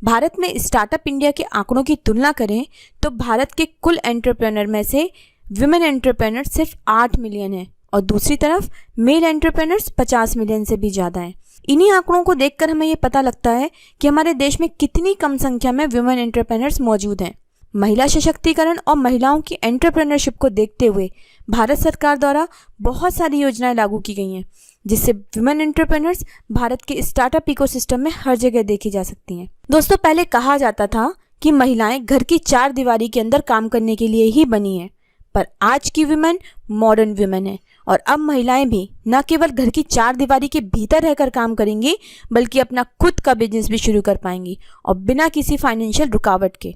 भारत में startup India के आंकड़ों की तुलना करें तो भारत के कुल एंटरप्रेन्योर में से विमेन एंटरप्रेन्योर सिर्फ 8 मिलियन है और दूसरी तरफ मेल एंटरप्रेन्योर्स 50 मिलियन से भी ज़्यादा हैं। इन्हीं आंकड़ों को देखकर हमें ये पता लगता है कि हमारे देश में कितनी कम संख्या में विमेन एंटरप्रेन्योर्स मौजूद हैं। महिला सशक्तिकरण और महिलाओं की एंटरप्रेन्योरशिप को देखते हुए भारत सरकार द्वारा बहुत सारी योजनाएं लागू की गई हैं, जिससे विमेन एंटरप्रेन्योर्स भारत के स्टार्टअप इकोसिस्टम में हर जगह देखी जा सकती हैं। दोस्तों, पहले कहा जाता था कि महिलाएं घर की 4 दीवारी के अंदर काम करने के लिए ही बनी हैं, पर आज की विमेन मॉडर्न विमेन है और अब महिलाएं भी न केवल घर की 4 दीवारी के भीतर रहकर काम करेंगी, बल्कि अपना खुद का बिजनेस भी शुरू कर पाएंगी और बिना किसी फाइनेंशियल रुकावट के।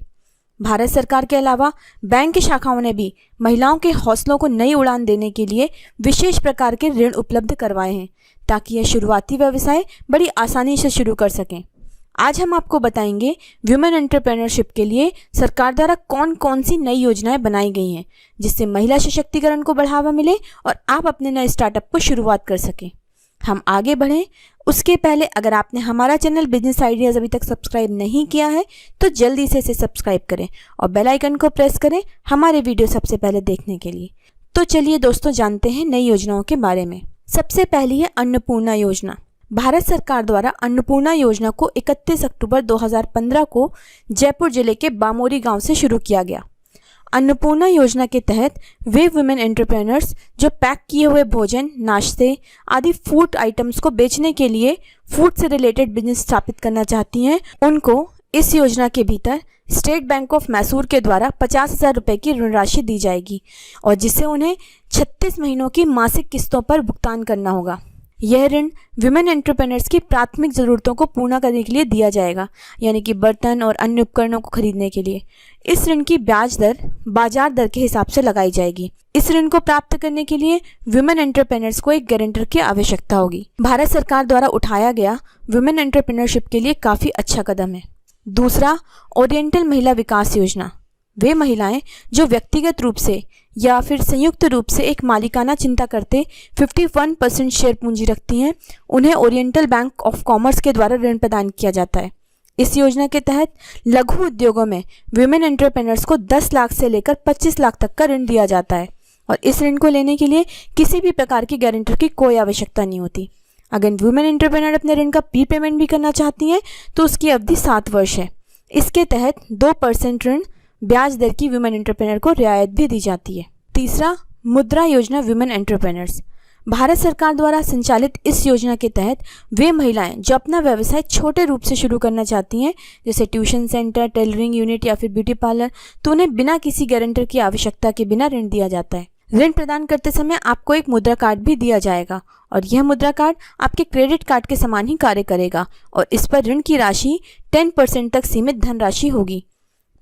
भारत सरकार के अलावा बैंक शाखाओं ने भी महिलाओं के हौसलों को नई उड़ान देने के लिए विशेष प्रकार के ऋण उपलब्ध करवाए हैं, ताकि यह शुरुआती व्यवसाय बड़ी आसानी से शुरू कर सकें। आज हम आपको बताएंगे वुमेन एंटरप्रेन्योरशिप के लिए सरकार द्वारा कौन कौन सी नई योजनाएं बनाई गई हैं, जिससे महिला सशक्तिकरण को बढ़ावा मिले और आप अपने नए स्टार्टअप को शुरुआत कर सकें। हम आगे बढ़ें उसके पहले अगर आपने हमारा चैनल बिजनेस आइडियाज़ अभी तक सब्सक्राइब नहीं किया है तो जल्दी से इसे सब्सक्राइब करें और बेल आइकन को प्रेस करें हमारे वीडियो सबसे पहले देखने के लिए। तो चलिए दोस्तों, जानते हैं नई योजनाओं के बारे में। सबसे पहली है अन्नपूर्णा योजना। भारत सरकार द्वारा अन्नपूर्णा योजना को 31 अक्टूबर 2015 को जयपुर जिले के बामोरी गांव से शुरू किया गया। अन्नपूर्णा योजना के तहत वे वुमेन एंटरप्रेन्योर्स जो पैक किए हुए भोजन, नाश्ते आदि फूड आइटम्स को बेचने के लिए फूड से रिलेटेड बिजनेस स्थापित करना चाहती हैं, उनको इस योजना के भीतर स्टेट बैंक ऑफ मैसूर के द्वारा 50,000 रुपये की ऋण राशि दी जाएगी और जिसे उन्हें 36 महीनों की मासिक किस्तों पर भुगतान करना होगा। यह ऋण विमेन एंटरप्रेन्योर्स की प्राथमिक ज़रूरतों को पूर्ण करने के लिए दिया जाएगा, यानी कि बर्तन और अन्य उपकरणों को खरीदने के लिए। इस ऋण की ब्याज दर बाजार दर के हिसाब से लगाई जाएगी। इस ऋण को प्राप्त करने के लिए विमेन एंटरप्रेन्योर्स को एक गारंटर की आवश्यकता होगी। भारत सरकार द्वारा उठाया गया विमेन एंटरप्रेन्योरशिप के लिए काफ़ी अच्छा कदम है। दूसरा, ओरिएंटल महिला विकास योजना। वे महिलाएं जो व्यक्तिगत रूप से या फिर संयुक्त रूप से एक मालिकाना चिंता करते 51% शेयर पूंजी रखती हैं, उन्हें ओरिएंटल बैंक ऑफ कॉमर्स के द्वारा ऋण प्रदान किया जाता है। इस योजना के तहत लघु उद्योगों में विमेन एंटरप्रेन्योर्स को 10 लाख से लेकर 25 लाख तक का ऋण दिया जाता है और इस ऋण को लेने के लिए किसी भी प्रकार की गारंटर की कोई आवश्यकता नहीं होती। अगर वुमेन एंटरप्रेन्योर अपने ऋण का प्री पेमेंट भी करना चाहती हैं तो उसकी अवधि 7 वर्ष है। इसके तहत 2% ऋण ब्याज दर की वुमेन एंटरप्रेन्योर को रियायत भी दी जाती है। तीसरा, मुद्रा योजना वुमेन एंटरप्रेन्योर्स। भारत सरकार द्वारा संचालित इस योजना के तहत वे महिलाएं जो अपना व्यवसाय छोटे रूप से शुरू करना चाहती हैं, जैसे ट्यूशन सेंटर, टेलरिंग यूनिट या फिर ब्यूटी पार्लर, तो उन्हें बिना किसी गारंटर की आवश्यकता के बिना ऋण दिया जाता है। ऋण प्रदान करते समय आपको एक मुद्रा कार्ड भी दिया जाएगा और यह मुद्रा कार्ड आपके क्रेडिट कार्ड के समान ही कार्य करेगा और इस पर ऋण की राशि 10% तक सीमित धनराशि होगी।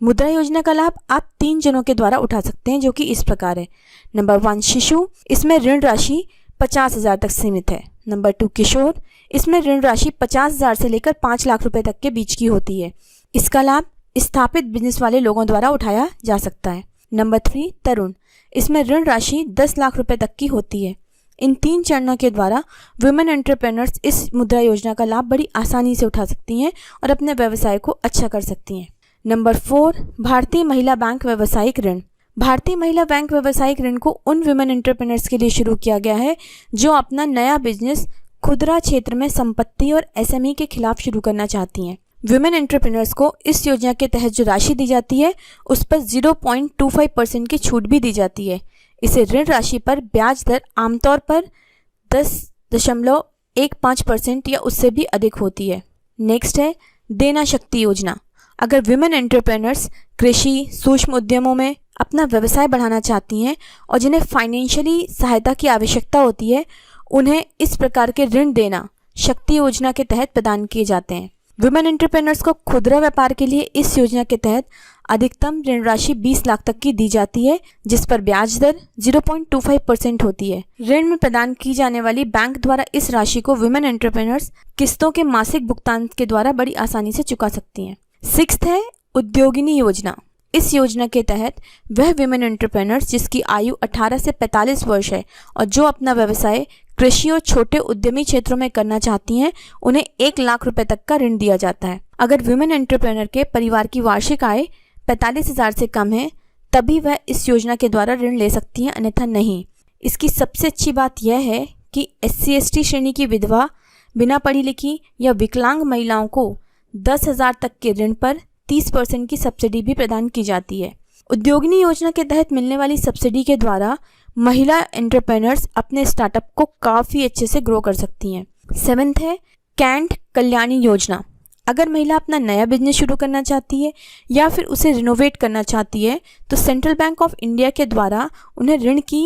मुद्रा योजना का लाभ आप 3 जनों के द्वारा उठा सकते हैं, जो कि इस प्रकार है। नंबर 1 शिशु, इसमें ऋण राशि 50,000 तक सीमित है। नंबर 2 किशोर, इसमें ऋण राशि 50,000 से लेकर 5 लाख रुपए तक के बीच की होती है। इसका लाभ स्थापित बिजनेस वाले लोगों द्वारा उठाया जा सकता है। नंबर 3 तरुण, इसमें ऋण राशि 10 लाख रुपए तक की होती है। इन 3 चरणों के द्वारा वुमेन एंटरप्रेन्योर्स इस मुद्रा योजना का लाभ बड़ी आसानी से उठा सकती हैं और अपने व्यवसाय को अच्छा कर सकती हैं। नंबर 4 भारतीय महिला बैंक व्यावसायिक ऋण। भारतीय महिला बैंक व्यावसायिक ऋण को उन वुमेन एंटरप्रेन्योर्स के लिए शुरू किया गया है जो अपना नया बिजनेस खुदरा क्षेत्र में संपत्ति और एसएमई के खिलाफ शुरू करना चाहती हैं। वुमेन एंटरप्रेन्योर्स को इस योजना के तहत जो राशि दी जाती है उस पर 0.25% की छूट भी दी जाती है। इसे ऋण राशि पर ब्याज दर आमतौर पर 10.15% या उससे भी अधिक होती है। नेक्स्ट है देना शक्ति योजना। अगर विमेन एंटरप्रेन्योर्स कृषि, सूक्ष्म उद्यमों में अपना व्यवसाय बढ़ाना चाहती हैं और जिन्हें फाइनेंशियली सहायता की आवश्यकता होती है, उन्हें इस प्रकार के ऋण देना शक्ति योजना के तहत प्रदान किए जाते हैं। विमेन एंटरप्रेन्योर्स को खुदरा व्यापार के लिए इस योजना के तहत अधिकतम ऋण राशि 20 लाख तक की दी जाती है, जिस पर ब्याज दर 0.25% होती है। ऋण में प्रदान की जाने वाली बैंक द्वारा इस राशि को विमेन एंटरप्रेन्योर्स किस्तों के मासिक भुगतान के द्वारा बड़ी आसानी से चुका सकती हैं। 6th है उद्योगिनी योजना। इस योजना के तहत वह विमेन एंटरप्रेन्योर्स जिसकी आयु 18 से 45 वर्ष है और जो अपना व्यवसाय कृषि और छोटे उद्यमी क्षेत्रों में करना चाहती हैं, उन्हें 1 लाख रुपए तक का ऋण दिया जाता है। अगर विमेन एंटरप्रेन्योर के परिवार की वार्षिक आय 45,000 से कम है तभी वह इस योजना के द्वारा ऋण ले सकती हैं, अन्यथा नहीं। इसकी सबसे अच्छी बात यह है कि SC/ST श्रेणी की विधवा, बिना पढ़ी लिखी या विकलांग महिलाओं को 10,000 तक के ऋण पर 30% की सब्सिडी भी प्रदान की जाती है। उद्योगिनी योजना के तहत मिलने वाली सब्सिडी के द्वारा महिला एंटरप्रेन्योर्स अपने स्टार्टअप को काफ़ी अच्छे से ग्रो कर सकती हैं। 7th है कैंट कल्याणी योजना। अगर महिला अपना नया बिजनेस शुरू करना चाहती है या फिर उसे रिनोवेट करना चाहती है तो सेंट्रल बैंक ऑफ इंडिया के द्वारा उन्हें ऋण की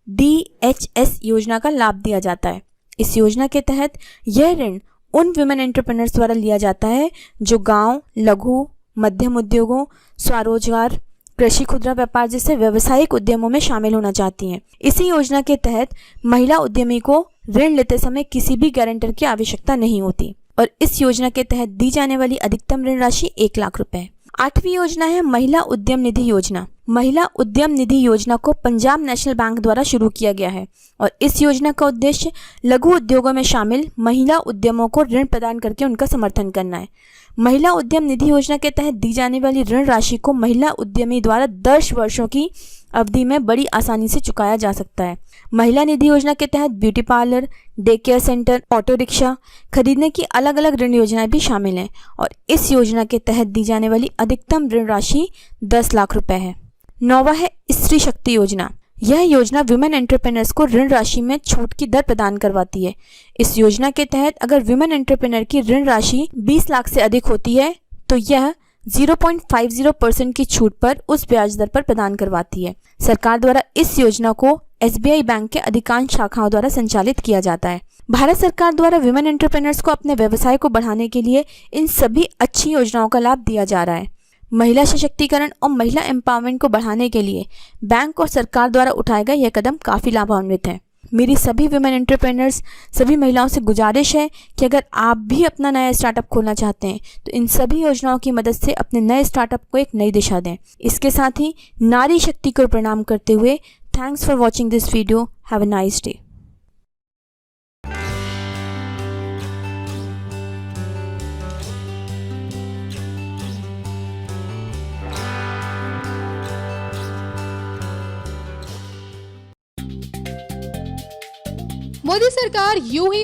DHS योजना का लाभ दिया जाता है। इस योजना के तहत यह ऋण उन विमेन एंटरप्रेन्योर्स द्वारा लिया जाता है जो गांव, लघु मध्यम उद्योगों, स्वरोजगार, कृषि, खुदरा व्यापार जैसे व्यावसायिक उद्यमों में शामिल होना चाहती हैं। इसी योजना के तहत महिला उद्यमी को ऋण लेते समय किसी भी गारंटर की आवश्यकता नहीं होती और इस योजना के तहत दी जाने वाली अधिकतम ऋण राशि 1 लाख रुपए है। 8वीं योजना है महिला उद्यम निधि योजना। महिला उद्यम निधि योजना को पंजाब नेशनल बैंक द्वारा शुरू किया गया है और इस योजना का उद्देश्य लघु उद्योगों में शामिल महिला उद्यमों को ऋण प्रदान करके उनका समर्थन करना है। महिला उद्यम निधि योजना के तहत दी जाने वाली ऋण राशि को महिला उद्यमी द्वारा 10 वर्षों की अवधि में बड़ी आसानी से चुकाया जा सकता है। महिला निधि योजना के तहत beauty parlour, day care centre, auto rickshaw खरीदने की अलग अलग ऋण योजनाएं भी शामिल हैं और इस योजना के तहत दी जाने वाली अधिकतम ऋण राशि 10 लाख रुपए है। 9वां है स्त्री शक्ति योजना। यह योजना विमेन एंटरप्रेन्योर्स को ऋण राशि में छूट की दर प्रदान करवाती है। इस योजना के तहत अगर विमेन एंटरप्रेन्योर की ऋण राशि 20 लाख से अधिक होती है तो यह 0.50% की छूट पर उस ब्याज दर पर प्रदान करवाती है। सरकार द्वारा इस योजना को SBI बैंक के अधिकांश शाखाओं द्वारा संचालित किया जाता है। भारत सरकार द्वारा विमेन एंटरप्रेन्योर्स को अपने व्यवसाय को बढ़ाने के लिए इन सभी अच्छी योजनाओं का लाभ दिया जा रहा है। महिला सशक्तिकरण और महिला एम्पावरमेंट को बढ़ाने के लिए बैंक और सरकार द्वारा उठाए गए यह कदम काफ़ी लाभान्वित है। मेरी सभी विमेन एंटरप्रेन्योर्स, सभी महिलाओं से गुजारिश है कि अगर आप भी अपना नया स्टार्टअप खोलना चाहते हैं तो इन सभी योजनाओं की मदद से अपने नए स्टार्टअप को एक नई दिशा दें। इसके साथ ही नारी शक्ति को प्रणाम करते हुए thanks for watching this video. Have a nice day. Modi सरकार यूं ही